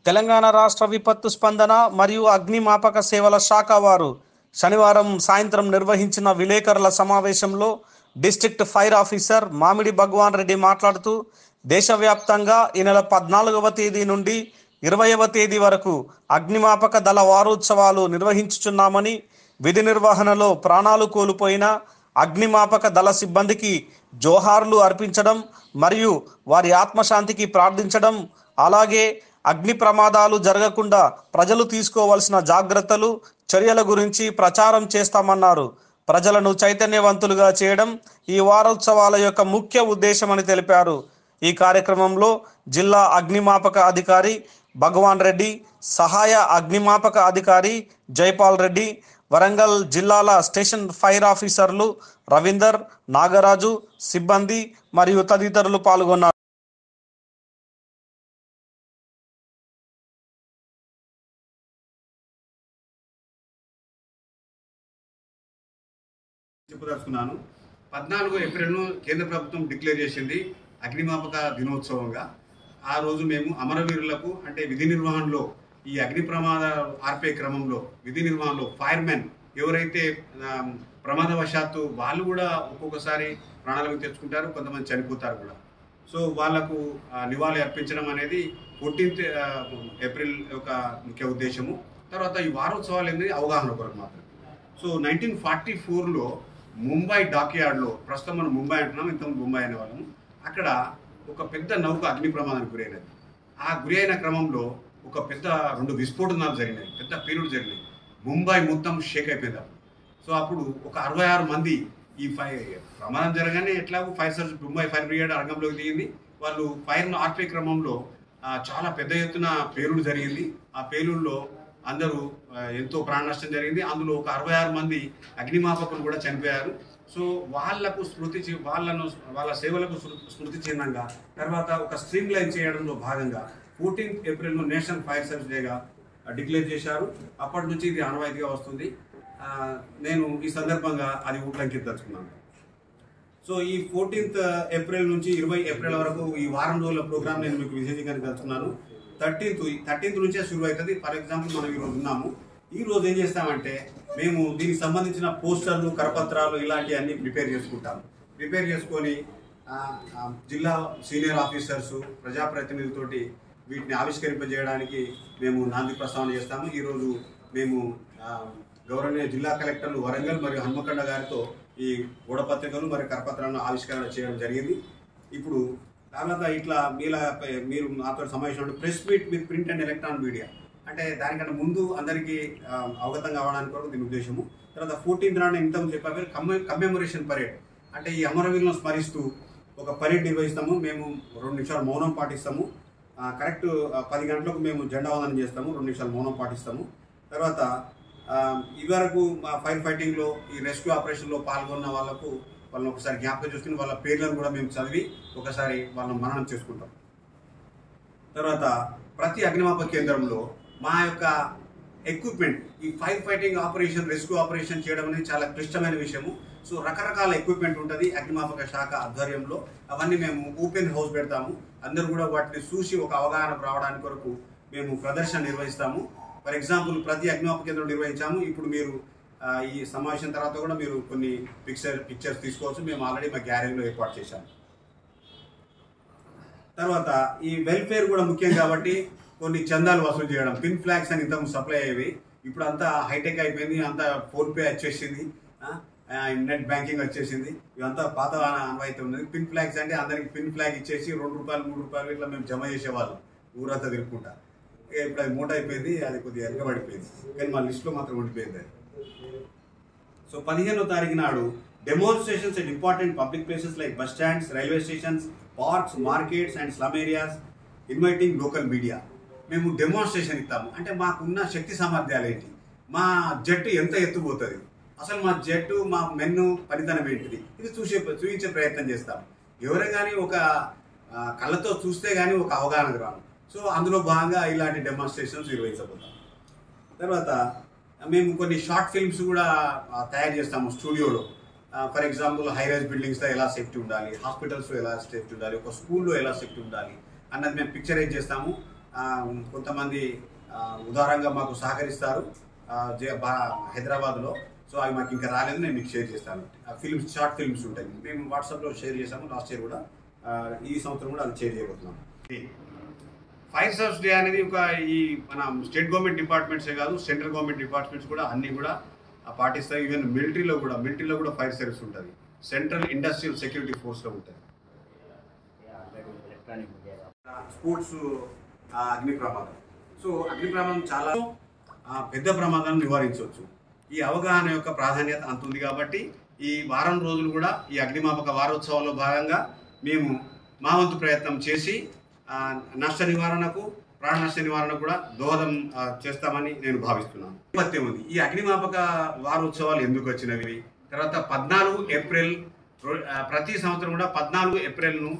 తెలంగాణ రాష్ట్ర విపత్తు స్పందన మరియు అగ్నిమాపక సేవల శాఖ వారు శనివారం సాయంత్రం నిర్వహించిన విలేకరుల సమావేశంలో డిస్ట్రిక్ట్ ఫైర్ ఆఫీసర్ మామిడి భగవాన్ రెడ్డి మాట్లాడుతూ దేశవ్యాప్తంగా ఈ నెల 14వ తేదీ నుండి 20వ తేదీ వరకు అగ్నిమాపక దళ వారోత్సవాలు నిర్వహించుచున్నామని, విధి నిర్వహణలో ప్రాణాలు కోల్పోయిన అగ్నిమాపక దళ సిబ్బందికి జోహార్లు అర్పించడం మరియు వారి ఆత్మశాంతికి ప్రార్థించడం, అలాగే అగ్ని ప్రమాదాలు జరగకుండా ప్రజలు తీసుకోవాల్సిన జాగ్రత్తలు, చర్యల గురించి ప్రచారం చేస్తామన్నారు. ప్రజలను చైతన్యవంతులుగా చేయడం ఈ వారోత్సవాల యొక్క ముఖ్య ఉద్దేశమని తెలిపారు. ఈ కార్యక్రమంలో జిల్లా అగ్నిమాపక అధికారి భగవాన్ రెడ్డి, సహాయ అగ్నిమాపక అధికారి జైపాల్ రెడ్డి, వరంగల్ జిల్లాల స్టేషన్ ఫైర్ ఆఫీసర్లు రవీందర్, నాగరాజు, సిబ్బంది మరియు తదితరులు పాల్గొన్నారు. చెప్పదలుచుకున్నాను. 14 ఏప్రిల్ను కేంద్ర ప్రభుత్వం డిక్లేర్ చేసింది అగ్నిమాపక దినోత్సవంగా. ఆ రోజు మేము అమరవీరులకు అంటే విధి నిర్వహణలో ఈ అగ్ని ప్రమాద ఆర్పే క్రమంలో విధి నిర్వహణలో ఫైర్మెన్ ఎవరైతే ప్రమాదవశాత్తు వాళ్ళు కూడా ఒక్కొక్కసారి ప్రాణాలకు తెచ్చుకుంటారు, కొంతమంది చనిపోతారు కూడా. సో వాళ్లకు నివాళి అర్పించడం అనేది 14 ఏప్రిల్ యొక్క ముఖ్య ఉద్దేశము. తర్వాత ఈ వారోత్సవాలు అనేది అవగాహన కొరకు మాత్రం. సో 1944లో ముంబై డాక్యార్డ్లో, ప్రస్తుతం మనం ముంబై అంటున్నాం, ఇంతకుముందు ముంబై అనేవాళ్ళము, అక్కడ ఒక పెద్ద నౌక అగ్ని ప్రమాదానికి గురైనది. ఆ గురి అయిన క్రమంలో ఒక పెద్ద 2 విస్ఫోటనాలు జరిగినాయి, పెద్ద పేలుడు జరిగినాయి. ముంబై మొత్తం షేక్ అయిపోయింది. సో అప్పుడు ఒక 66 మంది ఈ ప్రమాదం జరగానే ఎట్లాగో fire service Mumbai fire brigade రంగంలోకి దిగింది. వాళ్ళు ఫైర్ను ఆర్పే క్రమంలో చాలా పెద్ద ఎత్తున పేలుడు జరిగింది. ఆ పేలుడులో అందరూ ఎంతో ప్రాణ నష్టం జరిగింది. అందులో ఒక 66 మంది అగ్నిమాపకులు కూడా చనిపోయారు. సో వాళ్లకు వాళ్ళ సేవలకు స్మృతి చిహ్నంగా తర్వాత ఒక స్ట్రీమ్ లైన్ చేయడంలో భాగంగా 14 ఏప్రిల్ను నేషనల్ ఫైర్ సర్వీస్ డేగా డిక్లేర్ చేశారు. అప్పటి నుంచి ఇది ఆనవాయితీగా వస్తుంది. నేను ఈ సందర్భంగా అది ఉల్లంఘించదలుచుకున్నాను. సో ఈ 14 ఏప్రిల్ నుంచి 20 ఏప్రిల్ వరకు ఈ వారం రోజుల ప్రోగ్రామ్ నేను మీకు విశేషీకరించదలుచుకున్నాను. 13th నుంచే షురు అవుతుంది. ఫర్ ఎగ్జాంపుల్ మనం ఈరోజు ఉన్నాము. ఈ రోజు ఏం చేస్తామంటే మేము దీనికి సంబంధించిన పోస్టర్లు, కరపత్రాలు ఇలాంటివన్నీ ప్రిపేర్ చేసుకుంటాము. ప్రిపేర్ చేసుకొని జిల్లా సీనియర్ ఆఫీసర్స్, ప్రజాప్రతినిధులతోటి వీటిని ఆవిష్కరింపజేయడానికి మేము నాంది ప్రస్తావన చేస్తాము. ఈరోజు మేము గౌరవనీయ జిల్లా కలెక్టర్లు వరంగల్ మరియు హన్మకొండ గారితో ఈ గోడపత్రికలు మరియు కరపత్రాలను ఆవిష్కరణ చేయడం జరిగింది. ఇప్పుడు తర్వాత ఇట్లా మీరు నాతో సమావేశం press meet with print and electronic media అంటే దానికన్నా ముందు అందరికీ అవగతం కావడానికి కొరకు దీని ఉద్దేశము. తర్వాత 14th నాడు ఇంతకు చెప్పారు కమ్మెమొరేషన్ పరేడ్ అంటే ఈ అమరవీరులను స్మరిస్తూ ఒక పరేడ్ నిర్వహిస్తాము. మేము 2 నిమిషాలు మౌనం పాటిస్తాము. కరెక్ట్ 10 గంటలకు మేము జెండా వందనం చేస్తాము, 2 నిమిషాలు మౌనం పాటిస్తాము. తర్వాత ఇదివరకు ఫైర్ ఫైటింగ్లో ఈ రెస్క్యూ ఆపరేషన్లో పాల్గొన్న వాళ్ళని ఒకసారి జ్ఞాపకం చేసుకుని వాళ్ళ పేర్లను కూడా మేము చదివి ఒకసారి వాళ్ళని మననం చేసుకుంటాం. తర్వాత ప్రతి అగ్నిమాపక కేంద్రంలో మా యొక్క ఎక్విప్మెంట్ ఈ fire fighting operation, rescue operation చేయడం అనేది చాలా క్లిష్టమైన విషయము. సో రకరకాల ఎక్విప్మెంట్ ఉంటుంది అగ్నిమాపక శాఖ ఆధ్వర్యంలో. అవన్నీ మేము ఓపెన్ హౌస్ పెడతాము. అందరూ కూడా వాటిని చూసి ఒక అవగాహన రావడానికి కొరకు మేము ప్రదర్శన నిర్వహిస్తాము. ఫర్ ఎగ్జాంపుల్ ప్రతి అగ్నిమాపక కేంద్రం నిర్వహించాము. ఇప్పుడు మీరు ఈ సమావేశం తర్వాత కూడా మీరు కొన్ని పిక్చర్స్ తీసుకోవచ్చు. మేము ఆల్రెడీ మా గ్యాలరీలో ఏర్పాటు చేశాము. తర్వాత ఈ వెల్ఫేర్ కూడా ముఖ్యం కాబట్టి కొన్ని చందాలు వసూలు చేయడం, పిన్ ఫ్లాగ్స్ అని ఇంతకు సప్లై అయ్యేవి. ఇప్పుడు అంతా హైటెక్ అయిపోయింది, అంతా ఫోన్పే వచ్చేసింది, నెట్ బ్యాంకింగ్ వచ్చేసింది. ఇవంతా పాత అనువైతే ఉన్నది. పిన్ ఫ్లాగ్స్ అంటే అందరికి పిన్ ఫ్లాగ్ ఇచ్చేసి 2 రూపాయలు 3 రూపాయలు ఇట్లా మేము జమ చేసేవాళ్ళం ఊరంతా తిరుగుకుంటా. ఇప్పుడు అది మూట అయిపోయింది, అది కొద్దిగా ఎరగబడిపోయింది, కానీ మా లిస్ట్లో మాత్రం ఉండిపోయింది అది. సో 15వ తారీఖు నాడు demonstrations at important public places like bus stands, railway stations, parks, markets and slum areas, inviting local media. మేము డెమోన్స్ట్రేషన్ ఇస్తాము. అంటే మాకున్న శక్తి సామర్థ్యాలు ఏంటి, మా జట్టు ఎంత ఎత్తుపోతుంది, అసలు మా జట్టు మా మెన్ను పనితనం ఏంటిది, ఇది చూపించే ప్రయత్నం చేస్తాము. ఎవరైనా కానీ ఒక కళ్ళతో చూస్తే కానీ ఒక అవగాహనకు రాను. సో అందులో భాగంగా ఇలాంటి డెమోన్స్ట్రేషన్స్ నిర్వహించబోతాం. తర్వాత మేము కొన్ని షార్ట్ ఫిల్మ్స్ కూడా తయారు చేస్తాము స్టూడియోలో. ఫర్ ఎగ్జాంపుల్ హైరైజ్ బిల్డింగ్స్లో ఎలా సేఫ్టీ ఉండాలి, హాస్పిటల్స్లో ఎలా సేఫ్టీ ఉండాలి, ఒక స్కూల్లో ఎలా సేఫ్టీ ఉండాలి అన్నది మేము పిక్చరైజ్ చేస్తాము. కొంతమంది ఉదారంగా మాకు సహకరిస్తారు హైదరాబాద్లో. సో అవి మాకు ఇంకా రాలేదు, నేను మీకు షేర్ చేస్తాను. ఫిల్మ్స్, షార్ట్ ఫిల్మ్స్ ఉంటాయి, మేము వాట్సాప్లో షేర్ చేసాము లాస్ట్ ఇయర్ కూడా, ఈ సంవత్సరం కూడా అది షేర్ చేయబోతున్నాం. ఫైర్ సర్వీస్ డే అనేది ఈ మన స్టేట్ గవర్నమెంట్ డిపార్ట్మెంట్సే కాదు, సెంట్రల్ గవర్నమెంట్ డిపార్ట్మెంట్స్ కూడా అన్నీ కూడా పాటిస్తాయి. ఈవెన్ మిలిటరీలో కూడా ఫైర్ సర్వీస్ ఉంటుంది, సెంట్రల్ ఇండస్ట్రియల్ సెక్యూరిటీ ఫోర్స్లో ఉంటుంది. స్పోర్ట్స్ అగ్ని ప్రమాదం. సో అగ్ని ప్రమాదం చాలా పెద్ద ప్రమాదాలను నివారించవచ్చు. ఈ అవగాహన యొక్క ప్రాధాన్యత అంత ఉంది కాబట్టి ఈ వారం రోజులు కూడా ఈ అగ్నిమాపక వారోత్సవాల్లో భాగంగా మేము మా వంతు ప్రయత్నం చేసి నష్ట నివారణకు, ప్రాణ నష్ట నివారణకు కూడా దోహదం చేస్తామని నేను భావిస్తున్నాను. నేపథ్యం ఉంది ఈ అగ్నిమాపక వారోత్సవాలు ఎందుకు వచ్చినవి. తర్వాత 14 ఏప్రిల్, ప్రతి సంవత్సరం కూడా 14 ఏప్రిల్ను